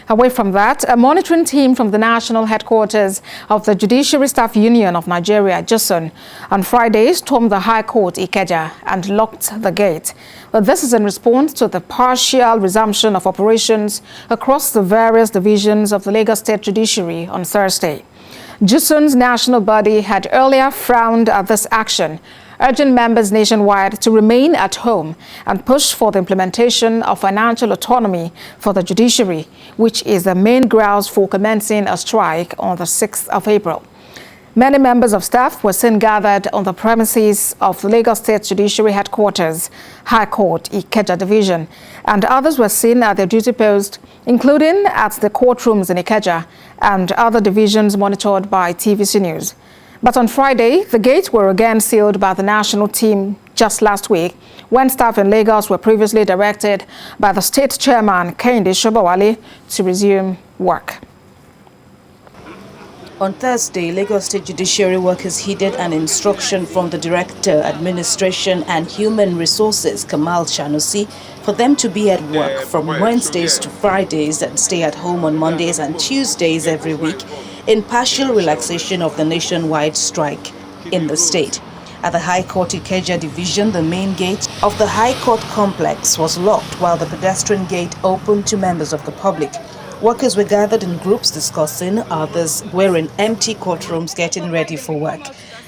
Away from that, a monitoring team from the national headquarters of the Judiciary Staff Union of Nigeria, JUSUN, on Friday stormed the High Court Ikeja and locked the gate. But this is in response to the partial resumption of operations across the various divisions of the Lagos State Judiciary on Thursday. JUSUN's national body had earlier frowned at this action, urging members nationwide to remain at home and push for the implementation of financial autonomy for the judiciary, which is the main grounds for commencing a strike on the 6th of April. Many members of staff were seen gathered on the premises of the Lagos State Judiciary Headquarters, High Court, Ikeja Division, and others were seen at their duty post, including at the courtrooms in Ikeja and other divisions monitored by TVC News. But on Friday, the gates were again sealed by the national team just last week, when staff in Lagos were previously directed by the state chairman, Kehinde Sobowale, to resume work. On Thursday, Lagos State Judiciary workers heeded an instruction from the Director, Administration and Human Resources, Kamal Shanusi, for them to be at work from Wednesdays to Fridays and stay at home on Mondays and Tuesdays every week, in partial relaxation of the nationwide strike in the state. At the High Court Ikeja Division, the main gate of the High Court complex was locked while the pedestrian gate opened to members of the public. Workers were gathered in groups discussing, others were in empty courtrooms getting ready for work.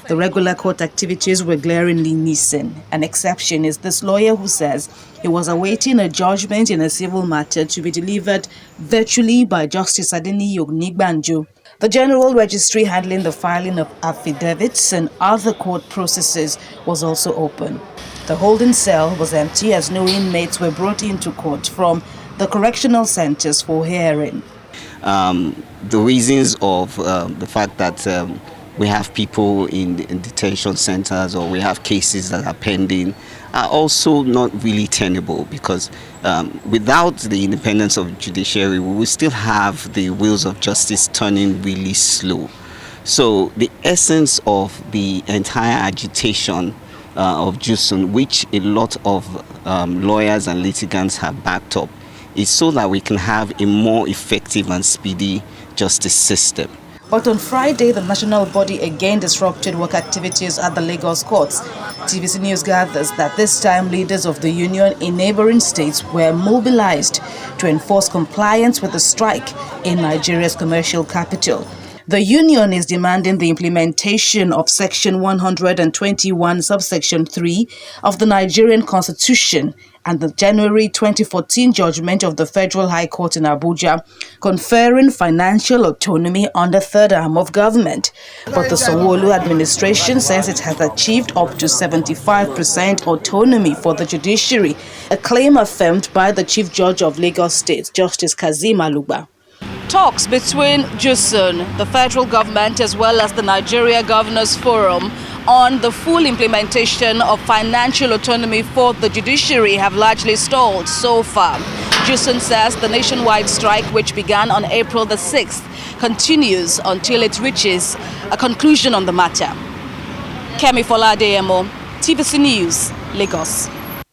The regular court activities were glaringly missing. An exception is this lawyer who says he was awaiting a judgment in a civil matter to be delivered virtually by Justice Adeniyi Ogunigbanjo. The General Registry handling the filing of affidavits and other court processes was also open. The holding cell was empty as no inmates were brought into court from the correctional centers for hearing. The reasons of the fact that we have people in detention centers or we have cases that are pending are also not really tenable, because without the independence of judiciary, we will still have the wheels of justice turning really slow. So the essence of the entire agitation of JUSUN, which a lot of lawyers and litigants have backed up, is so that we can have a more effective and speedy justice system. But on Friday, the national body again disrupted work activities at the Lagos courts. TVC News gathers that this time leaders of the union in neighboring states were mobilized to enforce compliance with the strike in Nigeria's commercial capital. The union is demanding the implementation of Section 121, subsection 3 of the Nigerian Constitution and the January 2014 judgment of the Federal High Court in Abuja, conferring financial autonomy on the third arm of government. But the Sanwo-Olu administration says it has achieved up to 75% autonomy for the judiciary, a claim affirmed by the Chief Judge of Lagos State, Justice Kazeem Alugba. Talks between JUSUN, the federal government, as well as the Nigeria Governors Forum on the full implementation of financial autonomy for the judiciary have largely stalled so far. JUSUN says the nationwide strike, which began on April the 6th, continues until it reaches a conclusion on the matter. Kemi Fola Adeyemo, TVC News, Lagos.